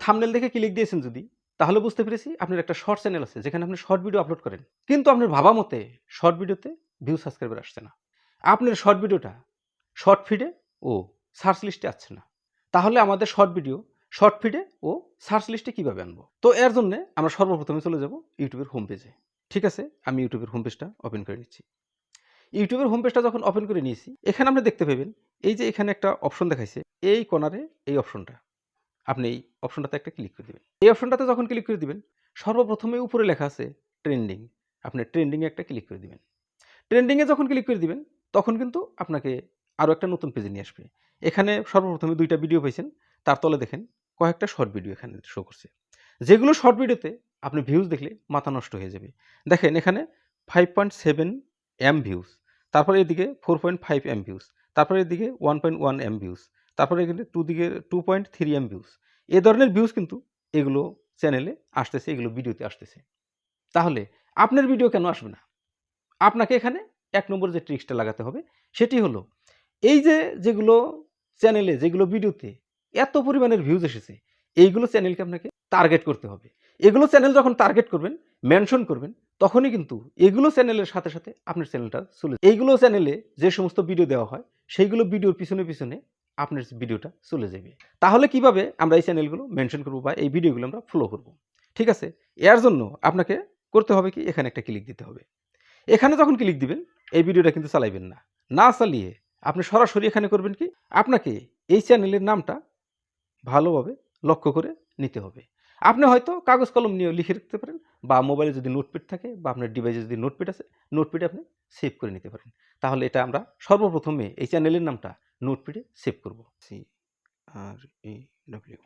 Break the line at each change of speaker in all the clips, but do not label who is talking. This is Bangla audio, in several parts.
থাম্বনেল দেখে ক্লিক দিয়েছেন যদি, তাহলে বুঝতে পেরেছি আপনার একটা শর্ট চ্যানেল আছে যেখানে আপনি শর্ট ভিডিও আপলোড করেন। কিন্তু আপনার ভাবা মতে শর্ট ভিডিওতে ভিউ সাবস্ক্রাইবার আসছে না। আপনার শর্ট ভিডিওটা শর্ট ফিডে ও সার্চ লিস্টে আসছে না। তাহলে আমাদের শর্ট ভিডিও শর্ট ফিডে ও সার্চ লিস্টে কীভাবে আনবো? তো এর জন্যে আমরা সর্বপ্রথমে চলে যাব ইউটিউবের হোম পেজে। ঠিক আছে, আমি ইউটিউবের হোম পেজটা ওপেন করে নিচ্ছি। ইউটিউবের হোম পেজটা যখন ওপেন করে নিয়েছি, এখানে আপনি দেখতে পাবেন এই যে এখানে একটা অপশন দেখাইছে, এই কর্নারে এই অপশনটা, আপনি এই অপশনটাতে একটা ক্লিক করে দিবেন। এই অপশনটাতে যখন ক্লিক করে দিবেন, সর্বপ্রথমে উপরে লেখা আছে ট্রেন্ডিং, আপনি ট্রেন্ডিংয়ে একটা ক্লিক করে দিবেন। ট্রেন্ডিংয়ে যখন ক্লিক করে দিবেন, তখন কিন্তু আপনাকে আরও একটা নতুন পেজে নিয়ে আসবে। এখানে সর্বপ্রথমে 2টা ভিডিও পাইছেন, তার তলে দেখেন কয়েকটা শর্ট ভিডিও এখানে শো করছে, যেগুলো শর্ট ভিডিওতে আপনি ভিউজ দেখলে মাথা নষ্ট হয়ে যাবে। দেখেন এখানে 5.7 এম ভিউজ, তারপরে এদিকে 4.5 এম ভিউজ, তারপরে এদিকে 1.1 এম ভিউজ, তারপরে এখানে দিকে 2.3 এম ভিউজ। এ ধরনের ভিউজ কিন্তু এগুলো চ্যানেলে আসতেছে, এগুলো ভিডিওতে আসতেছে। তাহলে আপনার ভিডিও কেন আসবে না? আপনাকে এখানে 1 নম্বর যে ট্রিক্সটা লাগাতে হবে সেটি হলো, এই যে যেগুলো চ্যানেলে যেগুলো ভিডিওতে এত পরিমাণের ভিউজ এসেছে, এইগুলো চ্যানেলকে আপনাকে টার্গেট করতে হবে। এগুলো চ্যানেল যখন টার্গেট করবেন, মেনশন করবেন, তখনই কিন্তু এগুলো চ্যানেলের সাথে সাথে আপনার চ্যানেলটা চলে যাবে। এইগুলো চ্যানেলে যে সমস্ত ভিডিও দেওয়া হয়, সেইগুলো ভিডিওর পিছনে পিছনে আপনার ভিডিওটা চলে যাবে। তাহলে কিভাবে আমরা এই চ্যানেলগুলো মেনশন করব বা এই ভিডিওগুলো আমরা ফলো করব? ঠিক আছে, এর জন্য আপনাকে করতে হবে কি, এখানে একটা ক্লিক দিতে হবে। এখানে যখন ক্লিক দিবেন, এই ভিডিওটা কিন্তু চালাইবেন না। না চালিয়ে আপনি সরাসরি এখানে করবেন কি, আপনাকে এই চ্যানেলের নামটা ভালোভাবে লক্ষ্য করে নিতে হবে। আপনি হয়তো কাগজ কলম নিয়ে লিখে রাখতে পারেন, বা মোবাইলে যদি নোটপ্যাড থাকে বা আপনার ডিভাইসে যদি নোটপ্যাড আছে, নোটপ্যাডে আপনি সেভ করে নিতে পারেন। তাহলে এটা আমরা সর্বপ্রথমে এই চ্যানেলের নামটা নোটপ্যাডে সেভ করব। CREW।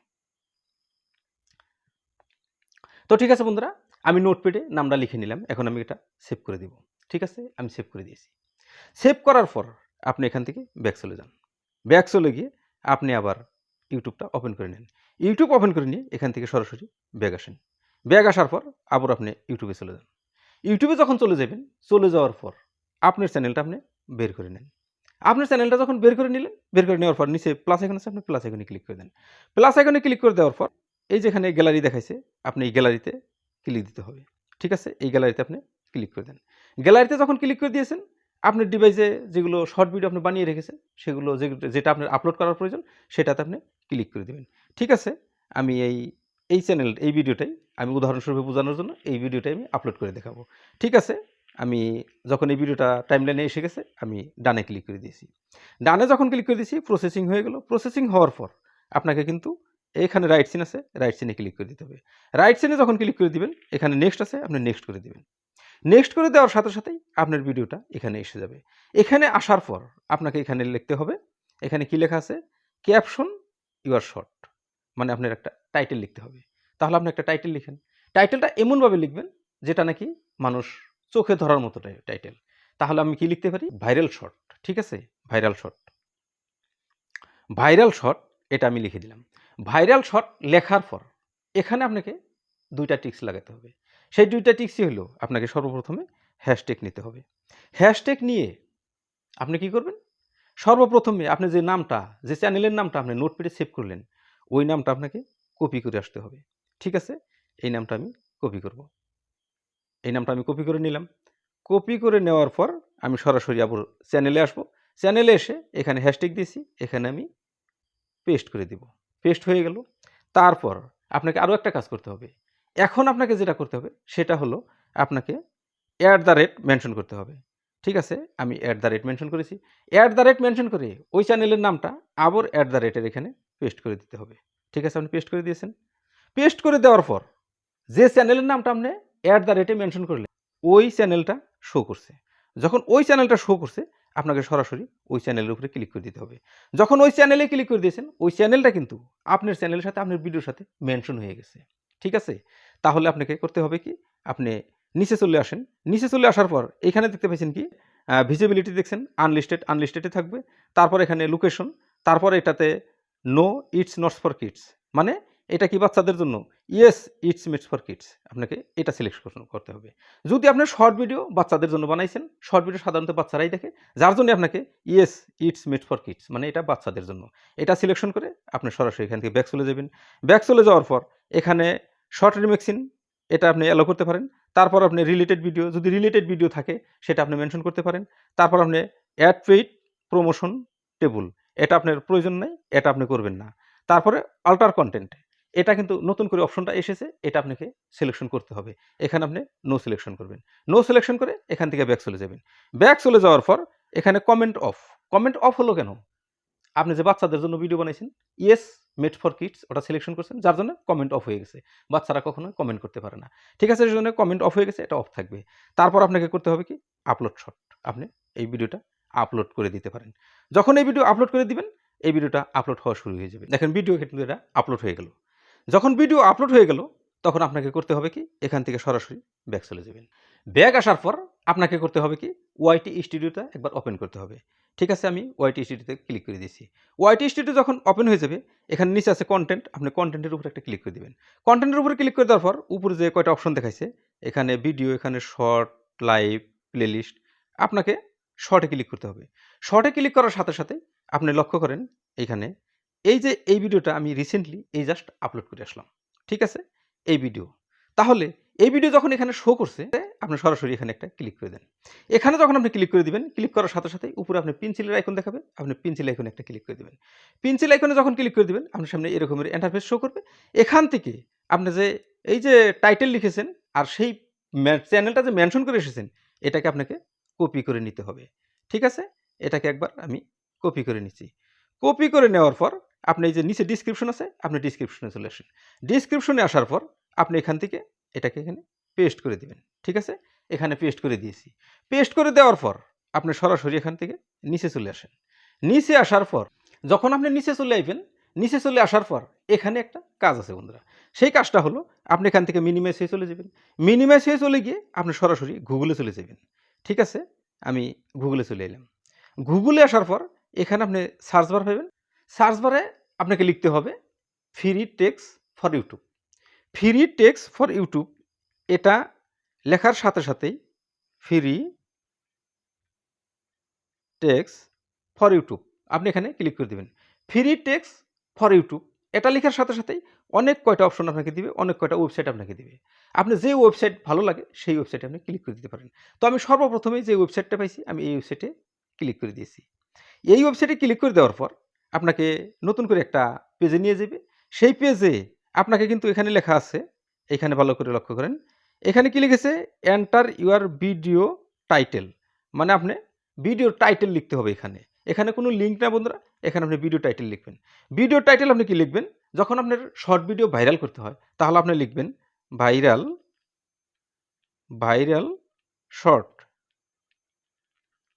তো ঠিক আছে বন্ধুরা, আমি নোটপ্যাডে নামটা লিখে নিলাম। এখন আমি এটা সেভ করে দিব। ঠিক আছে, আমি সেভ করে দিয়েছি। সেভ করার পর আপনি এখান থেকে ব্যাক চলে যান। ব্যাক চলে গিয়ে আপনি আবার ইউটিউবটা ওপেন করে নেন। ইউটিউব ওপেন করে নিয়ে এখান থেকে সরাসরি ব্যাক আসেন। ব্যাক আসার পর আবার আপনি ইউটিউবে চলে যান। ইউটিউবে যখন চলে যাবেন, চলে যাওয়ার পর আপনার চ্যানেলটা আপনি বের করে নেন। আপনার চ্যানেলটা যখন বের করে নিলেন, বের করে নেওয়ার পর নিচে প্লাস আইকন আছে, আপনি প্লাস আইকনে ক্লিক করে দেন। প্লাস আইকনে ক্লিক করে দেওয়ার পর এই যেখানে গ্যালারি দেখাইছে, আপনি এই গ্যালারিতে ক্লিক দিতে হবে। ঠিক আছে, এই গ্যালারিতে আপনি ক্লিক করে দেন। গ্যালারিতে যখন ক্লিক করে দিয়েছেন, আপনার ডিভাইসে যেগুলো শর্ট ভিডিও আপনি বানিয়ে রেখেছেন, সেগুলো যেটা আপনার আপলোড করার প্রয়োজন, সেটাতে আপনি ক্লিক করে দেবেন। ঠিক আছে, আমি এই চ্যানেল এই ভিডিওটাই আমি উদাহরণস্বরূপ বোঝানোর জন্য এই ভিডিওটাই আমি আপলোড করে দেখাবো। ঠিক আছে, আমি যখন এই ভিডিওটা টাইমলাইনে এসে গেছে, আমি ডানে ক্লিক করে দিয়েছি। ডানে যখন ক্লিক করে দিয়েছি, প্রসেসিং হয়ে গেল। প্রসেসিং হওয়ার পর আপনাকে কিন্তু এখানে রাইট সিন আছে, রাইট সিনে ক্লিক করে দিতে হবে। রাইট সিনে যখন ক্লিক করে দিবেন, এখানে নেক্সট আছে, আপনি নেক্সট করে দিবেন। নেক্সট করে দেওয়ার সাথে সাথেই আপনার ভিডিওটা এখানে এসে যাবে। এখানে আসার পর আপনাকে এখানে লিখতে হবে, এখানে কি লেখা আছে, ক্যাপশন ইউর শর্ট, মানে আপনার একটা টাইটেল লিখতে হবে। তাহলে আপনি একটা টাইটেল লিখেন। টাইটেলটা এমনভাবে লিখবেন যেটা নাকি মানুষ চোখে ধরার মতো টাইটেল। তাহলে আমি কি লিখতে পারি, ভাইরাল শর্ট। ঠিক আছে, ভাইরাল শর্ট। ভাইরাল শর্ট এটা আমি লিখে দিলাম। ভাইরাল শর্ট লেখার পর এখানে আপনাকে 2টা টিক্স লাগাতে হবে। সেই 2টা টিক্সই হলো, আপনাকে সর্বপ্রথমে হ্যাশট্যাগ নিতে হবে। হ্যাশট্যাগ নিয়ে আপনি কি করবেন, সর্বপ্রথমে আপনি যে নামটা, যে চ্যানেলের নামটা আপনি নোটপ্যাডে সেভ করলেন, ওই নামটা আপনাকে কপি করে আসতে হবে। ঠিক আছে, এই নামটা আমি কপি করব। এই নামটা আমি কপি করে নিলাম। কপি করে নেওয়ার পর আমি সরাসরি আবার চ্যানেলে আসব। চ্যানেলে এসে এখানে হ্যাশট্যাগ দিয়েছি, এখানে আমি পেস্ট করে দিব। পেস্ট হয়ে গেল। তারপর আপনাকে আরও একটা কাজ করতে হবে। এখন আপনাকে যেটা করতে হবে সেটা হলো, আপনাকে মেনশন করতে হবে। ঠিক আছে, আমি মেনশন করেছি। মেনশন করে ওই চ্যানেলের নামটা আবার এর এখানে পেস্ট করে দিতে হবে। ঠিক আছে, আপনি পেস্ট করে দিয়েছেন। পেস্ট করে দেওয়ার পর যে চ্যানেলের নামটা আপনি মেনশন করলেন, ওই চ্যানেলটা শো করছে। যখন ওই চ্যানেলটা শো করছে, আপনাকে সরাসরি ওই চ্যানেলের উপরে ক্লিক করে দিতে হবে। যখন ওই চ্যানেলে ক্লিক করে দিয়েছেন, ওই চ্যানেলটা কিন্তু আপনার চ্যানেলের সাথে, আপনার ভিডিওর সাথে মেনশন হয়ে গেছে। ঠিক আছে, তাহলে আপনাকে করতে হবে কি, আপনি নিচে চলে আসেন। নিচে চলে আসার পর এখানে দেখতে পাচ্ছেন কি, ভিজিবিলিটি দেখছেন, আনলিস্টেডে থাকবে। তারপর এখানে লোকেশন, তারপর এটাতে no it's not for kids, মানে এটা কি বাচ্চাদের জন্য? Yes, it's made for kids. আপনাকে এটা সিলেকশন করতে হবে। যদি আপনি শর্ট ভিডিও বাচ্চাদের জন্য বানাইছেন, শর্ট ভিডিও সাধারণত বাচ্চারাই দেখে, যার জন্য আপনাকে yes, it's made for kids মানে এটা বাচ্চাদের জন্য। এটা সিলেকশন করে আপনি সরাসরি এখান থেকে ব্যাক চলে যাবেন। ব্যাক চলে যাওয়ার পর এখানে শর্ট রিমিক্সিং এটা আপনি অ্যালো করতে পারেন। তারপর আপনি রিলেটেড ভিডিও, যদি রিলেটেড ভিডিও থাকে সেটা আপনি মেনশন করতে পারেন। তারপর আপনি অ্যাড পেইড প্রমোশন টেবল এটা আপনার প্রয়োজন নাই, এটা আপনি করবেন না। তারপরে আল্টার কনটেন্ট এটা কিন্তু নতুন করে অপশনটা এসেছে, এটা আপনাকে সিলেকশন করতে হবে। এখানে আপনি নো সিলেকশন করবেন। নো সিলেকশন করে এখান থেকে ব্যাক চলে যাবেন। ব্যাক চলে যাওয়ার পর এখানে কমেন্ট অফ। কমেন্ট অফ হলো কেন? আপনি যে বাচ্চাদের জন্য ভিডিও বানাইছেন, ইয়েস মেড ফর কিডস ওটা সিলেকশন করছেন, যার জন্য কমেন্ট অফ হয়ে গেছে। বাচ্চারা কখনোই কমেন্ট করতে পারে না। ঠিক আছে? এর জন্য কমেন্ট অফ হয়ে গেছে, এটা অফ থাকবে। তারপর আপনাকে করতে হবে কি? Upload shot. আপনি এই ভিডিওটা আপলোড করে দিতে পারেন। যখন এই ভিডিও আপলোড করে দিবেন, এই ভিডিওটা আপলোড হওয়া শুরু হয়ে যাবে। দেখেন ভিডিও কিন্তু এটা আপলোড হয়ে গেল। যখন ভিডিও আপলোড হয়ে গেল, তখন আপনাকে করতে হবে কি? এখান থেকে সরাসরি ব্যাক চলে যাবেন। ব্যাক আসার পর আপনাকে করতে হবে কি? ওয়াইটি স্টুডিওটা একবার ওপেন করতে হবে। ঠিক আছে? আমি ওয়াইটি স্টুডিওতে ক্লিক করে দিয়েছি। ওয়াইটি স্টুডিও যখন ওপেন হয়ে যাবে, এখানে নিচে আছে কনটেন্ট, আপনি কনটেন্টের উপরে একটা ক্লিক করে দিবেন। কনটেন্টের উপরে ক্লিক করে দেওয়ার পর উপরে যে কয়টা অপশন দেখাইছে, এখানে ভিডিও, এখানে শর্ট, লাইভ, প্লেলিস্ট, আপনাকে শর্টে ক্লিক করতে হবে। শর্টে ক্লিক করার সাথে সাথে আপনি লক্ষ্য করেন এইখানে এই যে এই ভিডিওটা আমি রিসেন্টলি এই জাস্ট আপলোড করে আসলাম। ঠিক আছে? এই ভিডিও। তাহলে এই ভিডিও যখন এখানে শো করছে, আপনি সরাসরি এখানে একটা ক্লিক করে দেন। এখানে যখন আপনি ক্লিক করে দিবেন, ক্লিক করার সাথে সাথেই উপরে আপনি পেন্সিলের আইকন দেখাবে, আপনি পেন্সিল আইকনে একটা ক্লিক করে দিবেন। পেন্সিল আইকনে যখন ক্লিক করে দিবেন, আপনার সামনে এরকমের ইন্টারফেস শো করবে। এখান থেকে আপনি যে এই যে টাইটেল লিখেছেন আর সেই চ্যানেলটা যে মেনশন করে এসেছেন, এটাকে আপনাকে কপি করে নিতে হবে। ঠিক আছে? এটাকে একবার আমি কপি করে নিচ্ছি। কপি করে নেওয়ার পর আপনি এই যে নিচে ডেসক্রিপশন আছে, আপনি ডেসক্রিপশনে চলে আসেন। ডেসক্রিপশনে আসার পর আপনি এখান থেকে এটাকে এখানে পেস্ট করে দিবেন। ঠিক আছে? এখানে পেস্ট করে দিয়েছি। পেস্ট করে দেওয়ার পর আপনি সরাসরি এখান থেকে নিচে চলে আসেন। নিচে আসার পর যখন আপনি নিচে চলে আসবেন, নিচে চলে আসার পর এখানে একটা কাজ আছে বন্ধুরা। সেই কাজটা হলো আপনি এখান থেকে মিনিমাইজ হয়ে চলে যাবেন। মিনিমাইজ হয়ে চলে গিয়ে আপনি সরাসরি গুগলে চলে যাবেন। ঠিক আছে? আমি গুগলে চলে এলাম। গুগলে আসার পর এখানে আপনি সার্চ বার পাবেন। সার্চ বারে আপনাকে লিখতে হবে free text for YouTube. Free text for YouTube এটা লেখার সাথে সাথেই ফ্রি টেক্সট ফর ইউটিউব আপনি এখানে ক্লিক করে দিবেন। ফ্রি টেক্সট ফর ইউটিউব এটা লেখার সাথে সাথেই অনেক কয়টা অপশন আপনাকে দিবে, অনেক কয়টা ওয়েবসাইট আপনাকে দিবে। আপনি যে ওয়েবসাইট ভালো লাগে সেই ওয়েবসাইটে আপনি ক্লিক করে দিতে পারেন। তো আমি সর্বপ্রথমেই যে ওয়েবসাইটটা পাইছি আমি এই ওয়েবসাইটে ক্লিক করে দিয়েছি। এই ওয়েবসাইটে ক্লিক করে দেওয়ার পর আপনাকে নতুন করে একটা পেজে নিয়ে যাবে। সেই পেজে আপনাকে কিন্তু এখানে লেখা আছে, এখানে ভালো করে লক্ষ্য করেন। এখানে কি লিখেছে? Enter your video title. মানে আপনি ভিডিওর টাইটেল লিখতে হবে এখানে। এখানে কোনো লিঙ্ক না বন্ধুরা, এখানে আপনি ভিডিও টাইটেল লিখবেন। ভিডিও টাইটেল আপনি কি লিখবেন? যখন আপনার শর্ট ভিডিও ভাইরাল করতে হয়, তাহলে আপনি লিখবেন viral viral short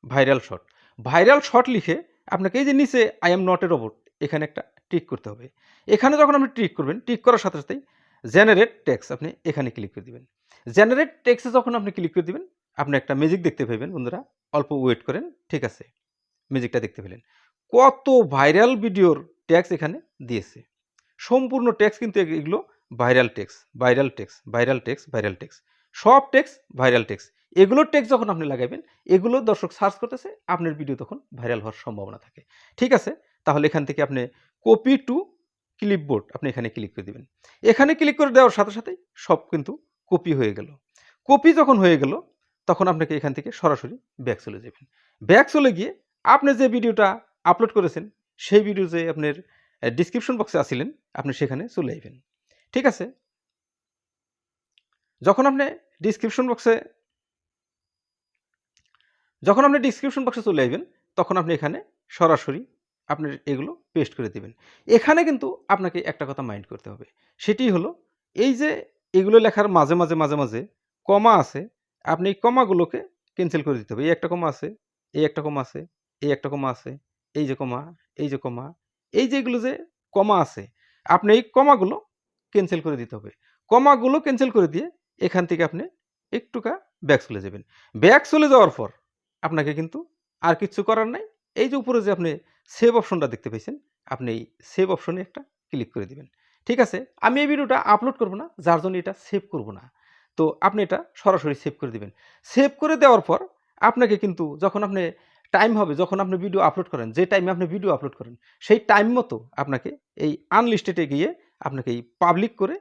viral short. Viral short লিখে আপনাকে এই যে নিচে I am not a robot এখানে একটা টিক করতে হবে। এখানে যখন আপনি টিক করবেন, টিক করার সাথে সাথেই জেনারেট টেক্সট আপনি এখানে ক্লিক করে দিবেন। জেনারেট টেক্সটে যখন আপনি ক্লিক করে দিবেন, আপনি একটা ম্যাজিক দেখতে পাবেন বন্ধুরা। অল্প ওয়েট করেন। ঠিক আছে? ম্যাজিকটা দেখতে পেলেন। কত ভাইরাল ভিডিওর ট্যাক্স এখানে দিয়েছে। সম্পূর্ণ টেক্সট কিন্তু এগুলো viral text, viral text, viral text, viral text. সব টেক্সট ভাইরাল টেক্সট। এগুলোর টেক্সট যখন আপনি লাগাবেন, এগুলো দর্শক সার্চ করতেছে, আপনার ভিডিও তখন ভাইরাল হওয়ার সম্ভাবনা থাকে। ঠিক আছে? তাহলে এখান থেকে আপনি কপি টু ক্লিপবোর্ড আপনি এখানে ক্লিক করে দিবেন। এখানে ক্লিক করে দেওয়ার সাথে সাথেই সব কিন্তু কপি হয়ে গেল। কপি যখন হয়ে গেল, তখন আপনাকে এখান থেকে সরাসরি ব্যাক চলে যাবেন। ব্যাক চলে গিয়ে আপনি যে ভিডিওটা আপলোড করেছেন, সেই ভিডিও যে আপনার ডেসক্রিপশন বক্সে আসিলেন, আপনি সেখানে চলে আইবেন। ঠিক আছে? যখন আপনি ডেসক্রিপশন বক্সে চলে আইবেন, তখন আপনি এখানে সরাসরি আপনার এগুলো পেস্ট করে দিবেন। এখানে কিন্তু আপনাকে একটা কথা মাইন্ড করতে হবে। সেটি হলো এই যে এগুলো লেখার মাঝে, মাঝে, মাঝে, মাঝে কমা আছে, আপনি এই কমাগুলোকে ক্যানসেল করে দিতে হবে। এই একটা কমা আছে, এই একটা কমা আছে, এই একটা কমা আছে, এই যে কমা, এই যে কমা, এই যে এগুলো যে কমা আছে, আপনি এই কমাগুলো ক্যানসেল করে দিতে হবে। কমাগুলো ক্যানসেল করে দিয়ে এখান থেকে আপনি একটুকা ব্যাক চলে যাবেন। ব্যাক চলে যাওয়ার পর আপনাকে কিন্তু আর কিচ্ছু করার নাই। এই যে উপরে যে আপনি সেভ অপশনটা দেখতে পাইছেন, আপনি এই সেভ অপশনে একটা ক্লিক করে দিবেন। ঠিক আছে? আমি এই ভিডিওটা আপলোড করব না, যার জন্য এটা সেভ করব না। তো আপনি এটা সরাসরি সেভ করে দিবেন। সেভ করে দেওয়ার পর আপনাকে কিন্তু যখন আপনি টাইম হবে, যখন আপনি ভিডিও আপলোড করেন, যে টাইমে আপনি ভিডিও আপলোড করেন, সেই টাইম মতো আপনাকে এই আনলিস্টেড এ গিয়ে আপনাকে এই পাবলিক করে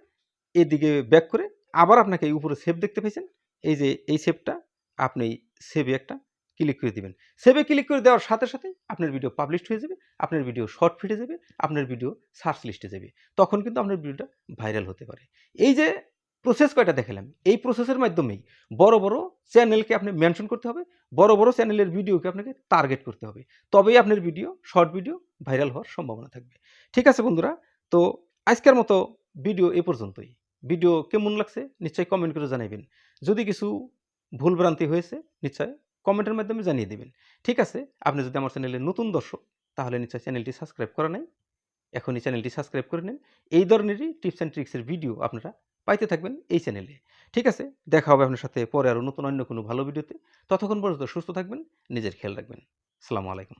এদিকে ব্যাক করে আবার আপনাকে এই উপরে সেভ দেখতে পাইছেন? এই যে এই সেভটা আপনি সেভে একটা ক্লিক করে দিবেন। সেভে ক্লিক করে দেওয়ার সাথে, সাথে আপনার ভিডিও পাবলিশড হয়ে যাবে, আপনার ভিডিও শর্ট ফিডে যাবে, আপনার ভিডিও সার্চ লিস্টে যাবে। তখন কিন্তু আপনার ভিডিওটা ভাইরাল হতে পারে। এই যে প্রসেস কয়টা দেখালাম, এই প্রসেসের মাধ্যমেই বড়, বড় চ্যানেলকে আপনি মেনশন করতে হবে, বড়, বড় চ্যানেলের ভিডিওকে আপনাকে টার্গেট করতে হবে। তবেই আপনার ভিডিও, শর্ট ভিডিও ভাইরাল হওয়ার সম্ভাবনা থাকবে। ঠিক আছে বন্ধুরা? তো আজকের মতো ভিডিও এ পর্যন্তই। ভিডিও কেমন লাগছে নিশ্চয়ই কমেন্ট করে জানাইবেন। যদি কিছু ভুলভ্রান্তি হয়েছে নিশ্চয় কমেন্টের মাধ্যমে জানিয়ে দিবেন। ঠিক আছে? আপনি যদি আমার চ্যানেলের নতুন দর্শক তাহলে নিশ্চয়ই চ্যানেলটি সাবস্ক্রাইব করা নাই। এখনই চ্যানেলটি সাবস্ক্রাইব করে নিন। এই ধরনেরই টিপস অ্যান্ড ট্রিক্সের ভিডিও আপনারা পাইতে থাকবেন এই চ্যানেলে। ঠিক আছে? দেখা হবে আপনার সাথে পরে আরো নতুন অন্য কোনো ভালো ভিডিওতে। ততক্ষণ পর্যন্ত সুস্থ থাকবেন, নিজের খেয়াল রাখবেন। আসসালামু আলাইকুম।